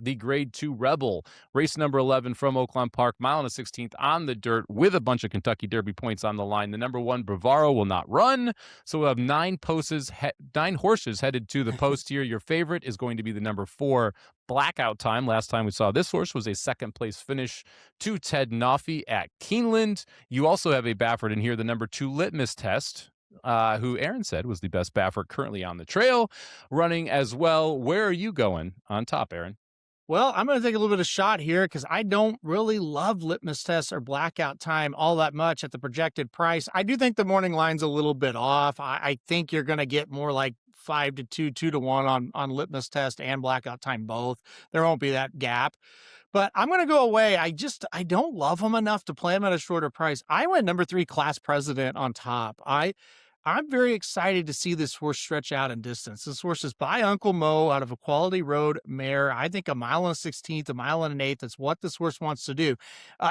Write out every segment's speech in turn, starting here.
the Grade 2 Rebel, race number 11 from Oaklawn Park, mile and a 16th on the dirt with a bunch of Kentucky Derby points on the line. The number 1 Bravaro will not run, so we'll have 9 horses headed to the post here. Your favorite is going to be the number 4 Blackout Time. Last time we saw this horse was a second place finish to Ted Noffey at Keeneland. You also have a Baffert in here, the number 2 Litmus Test, who Aaron said was the best Baffert currently on the trail, running as well. Where are you going on top, Aaron? Well, I'm going to take a little bit of shot here because I don't really love Litmus Test or Blackout Time all that much at the projected price. I do think the morning line's a little bit off. I think you're going to get more like 5 to 2, 2 to 1 on Litmus Test and Blackout Time both. There won't be that gap. But I'm going to go away. I don't love him enough to play him at a shorter price. I went number 3 Class President on top. I'm very excited to see this horse stretch out in distance. This horse is by Uncle Mo out of a Quality Road mare. I think a mile and a 16th, a mile and an eighth. That's what this horse wants to do.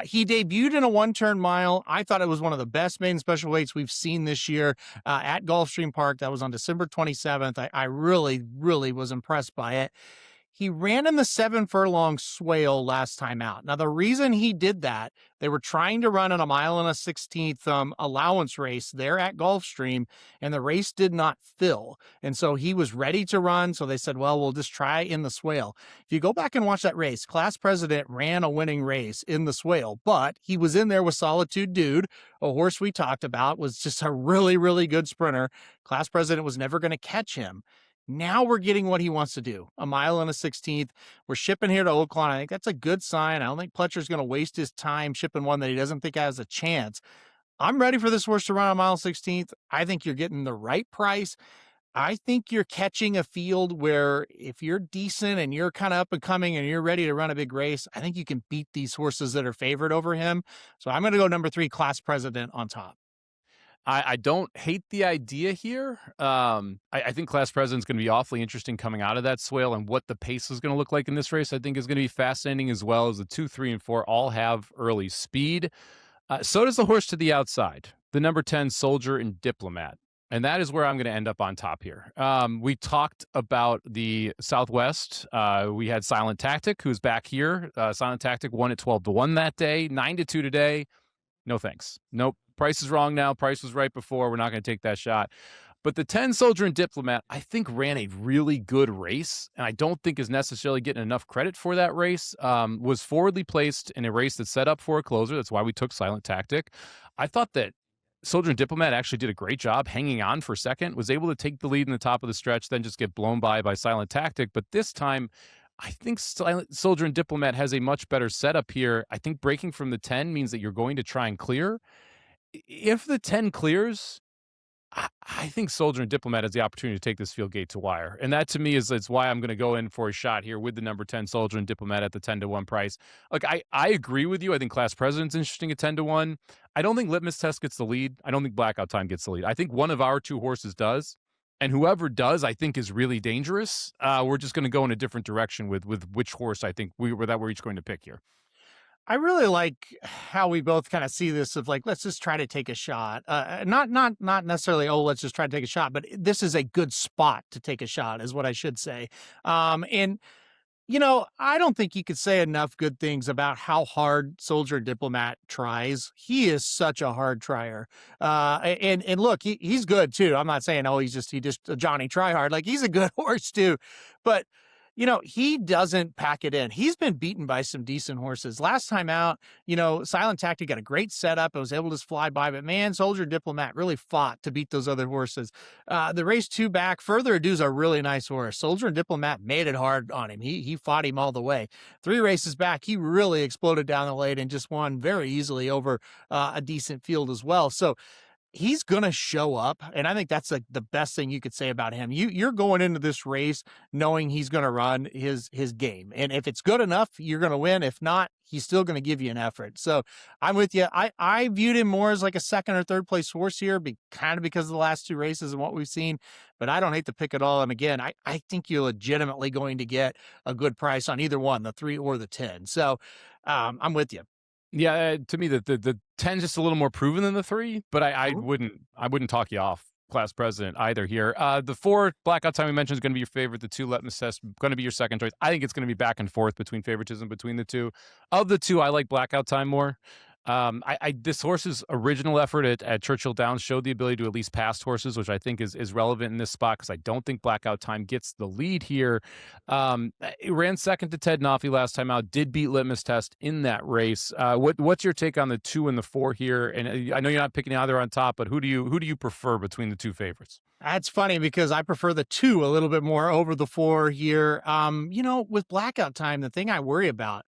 He debuted in a one-turn mile. I thought it was one of the best maiden special weights we've seen this year at Gulfstream Park. That was on December 27th. I really, really was impressed by it. He ran in the 7-furlong swale last time out. Now, the reason he did that, they were trying to run in a mile and a 16th allowance race there at Gulfstream, and the race did not fill. And so he was ready to run, so they said, well, we'll just try in the swale. If you go back and watch that race, Class President ran a winning race in the swale, but he was in there with Solitude Dude, a horse we talked about, was just a really, really good sprinter. Class President was never going to catch him. Now we're getting what he wants to do, a mile and a 16th. We're shipping here to Oaklawn. I think that's a good sign. I don't think Pletcher's going to waste his time shipping one that he doesn't think has a chance. I'm ready for this horse to run a mile 16th. I think you're getting the right price. I think you're catching a field where if you're decent and you're kind of up and coming and you're ready to run a big race, I think you can beat these horses that are favored over him. So I'm going to go number 3 Class President on top. I don't hate the idea here. I think Class President's going to be awfully interesting coming out of that swale, and what the pace is going to look like in this race, I think, is going to be fascinating, as well as the 2, 3, and 4 all have early speed. So does the horse to the outside, the number 10 Soldier and Diplomat. And that is where I'm going to end up on top here. We talked about the Southwest. We had Silent Tactic, who's back here. Silent Tactic won at 12 to 1 that day, 9 to 2 today. No thanks. Nope. Price is wrong now. Price was right before. We're not going to take that shot. But the 10 Soldier and Diplomat, I think, ran a really good race, and I don't think is necessarily getting enough credit for that race. Was forwardly placed in a race that's set up for a closer. That's why we took Silent Tactic. I thought that Soldier and Diplomat actually did a great job hanging on for second, was able to take the lead in the top of the stretch, then just get blown by Silent Tactic. But this time, I think Soldier and Diplomat has a much better setup here. I think breaking from the 10 means that you're going to try and clear. If the 10 clears, I think Soldier and Diplomat has the opportunity to take this field gate to wire. And that, to me, is why I'm going to go in for a shot here with the number 10 Soldier and Diplomat at the 10 to 1 price. Look, I agree with you. I think Class President's interesting at 10 to 1. I don't think Litmus Test gets the lead. I don't think Blackout Time gets the lead. I think one of our 2 horses does. And whoever does, I think, is really dangerous. We're just going to go in a different direction with which horse I think we're each going to pick here. I really like how we both kind of see this of like, let's just try to take a shot. Not necessarily, oh, let's just try to take a shot, but this is a good spot to take a shot is what I should say. And, you know, I don't think you could say enough good things about how hard Soldier Diplomat tries. He is such a hard trier. And look, he's good too. I'm not saying, oh, he just a Johnny Tryhard. Like, he's a good horse too. But you know, he doesn't pack it in. He's been beaten by some decent horses. Last time out, you know, Silent Tactic got a great setup. It was able to just fly by, but man, Soldier Diplomat really fought to beat those other horses. The race 2 back, Further Ado's a really nice horse. Soldier Diplomat made it hard on him. He fought him all the way. 3 races back, he really exploded down the lane and just won very easily over a decent field as well. So he's going to show up, and I think that's like the best thing you could say about him. You're going into this race knowing he's going to run his game, and if it's good enough, you're going to win. If not, he's still going to give you an effort. So I'm with you. I viewed him more as like a second or third place horse here, kind of because of the last 2 races and what we've seen, but I don't hate the pick at all. And again, I think you're legitimately going to get a good price on either one, the 3 or the 10. So I'm with you. Yeah, to me, the 10's just a little more proven than the 3, but I wouldn't talk you off Class President either here. The 4 Blackout Time we mentioned is going to be your favorite. The 2 Litmus Test going to be your second choice. I think it's going to be back and forth between favoritism between the two. Of the two, I like Blackout Time more. This horse's original effort at Churchill Downs showed the ability to at least pass horses, which I think is relevant in this spot because I don't think Blackout Time gets the lead here. It ran second to Ted Noffey last time out, did beat Litmus Test in that race. What's your take on the 2 and the 4 here? And I know you're not picking either on top, but who do you prefer between the two favorites? That's funny because I prefer the 2 a little bit more over the 4 here. With Blackout Time, the thing I worry about,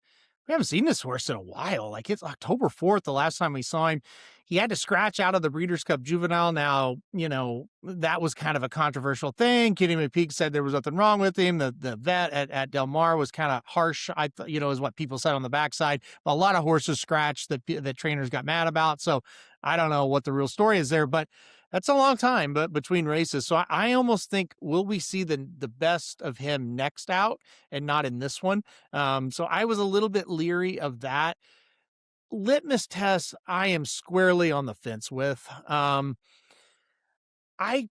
we haven't seen this horse in a while. Like, it's October 4th, the last time we saw him. He had to scratch out of the Breeders' Cup Juvenile. Now, that was kind of a controversial thing. Kenny McPeak said there was nothing wrong with him. The vet at Del Mar was kind of harsh, is what people said on the backside. But a lot of horses scratched that trainers got mad about. So I don't know what the real story is there, but that's a long time, but between races. So I almost think, will we see the best of him next out and not in this one? So I was a little bit leery of that. Litmus Test, I am squarely on the fence with. I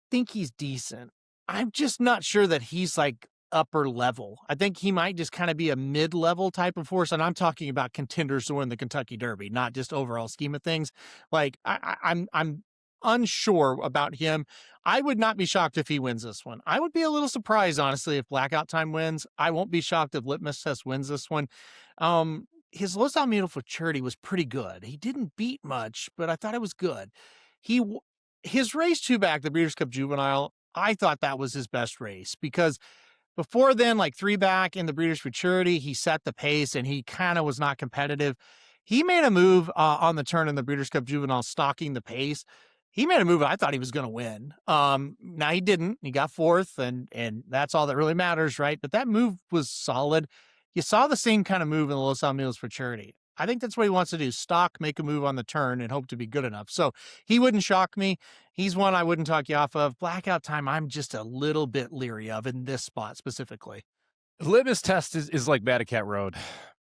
think he's decent. I'm just not sure that he's like upper level. I think he might just kind of be a mid-level type of horse. And I'm talking about contenders to win the Kentucky Derby, not just overall scheme of things. Like I'm unsure about him. I would not be shocked if he wins this one. I would be a little surprised, honestly, if Blackout Time wins. I won't be shocked if Litmus Test wins this one. His Los Alamitos Futurity was pretty good. He didn't beat much, but I thought it was good. His race 2 back, the Breeders' Cup Juvenile, I thought that was his best race because before then, like 3 back in the Breeders' Futurity, he set the pace and he kind of was not competitive. He made a move on the turn in the Breeders' Cup Juvenile, stalking the pace. He made a move I thought he was going to win. Now he didn't. He got 4th, and that's all that really matters, right? But that move was solid. You saw the same kind of move in the Los Alamitos Futurity. I think that's what he wants to do, stalk, make a move on the turn, and hope to be good enough. So he wouldn't shock me. He's one I wouldn't talk you off of. Blackout Time, I'm just a little bit leery of in this spot specifically. Litmus Test is like Madacat Road.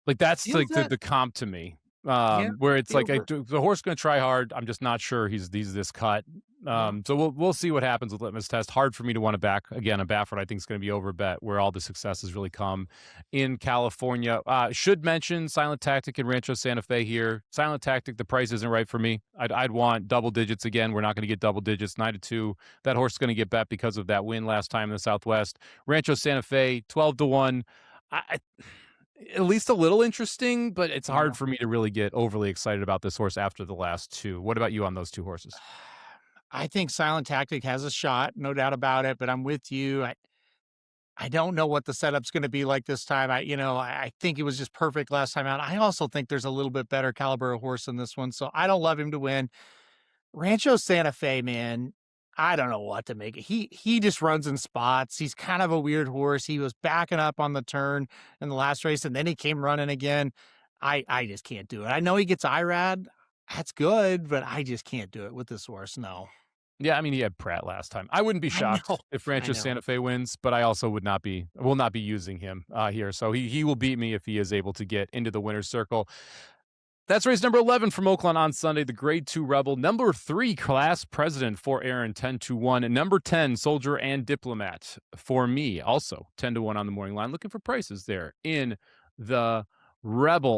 Like that's Feels like that. the comp to me. Yeah, Where it's like over. the horse going to try hard. I'm just not sure he's this cut. So we'll see what happens with Litmus Test. Hard for me to want to back again. A Baffert I think is going to be over bet where all the successes really come in California. Should mention Silent Tactic and Rancho Santa Fe here. Silent Tactic, the price isn't right for me. I'd want double digits again. We're not going to get double digits. 9-2. That horse is going to get bet because of that win last time in the Southwest. Rancho Santa Fe 12-1. At least a little interesting, but it's hard for me to really get overly excited about this horse after the last 2. What about you on those 2 horses? I think Silent Tactic has a shot, no doubt about it, but I'm with you. I don't know what the setup's going to be like this time. I think it was just perfect last time out. I also think there's a little bit better caliber of horse in this one, so I don't love him to win. Rancho Santa Fe, man, I don't know what to make it. He just runs in spots. He's kind of a weird horse. He was backing up on the turn in the last race, and then he came running again. I just can't do it. I know he gets IRAD. That's good, but I just can't do it with this horse. No. Yeah, I mean, he had Pratt last time. I wouldn't be shocked if Rancho Santa Fe wins, but I also will not be using him here. So he will beat me if he is able to get into the winner's circle. That's race number 11 from Oaklawn on Sunday, the Grade 2 Rebel. Number 3, Class President for Aaron, 10-1. And number 10, Soldier and Diplomat for me, also 10-1 on the morning line. Looking for prices there in the Rebel.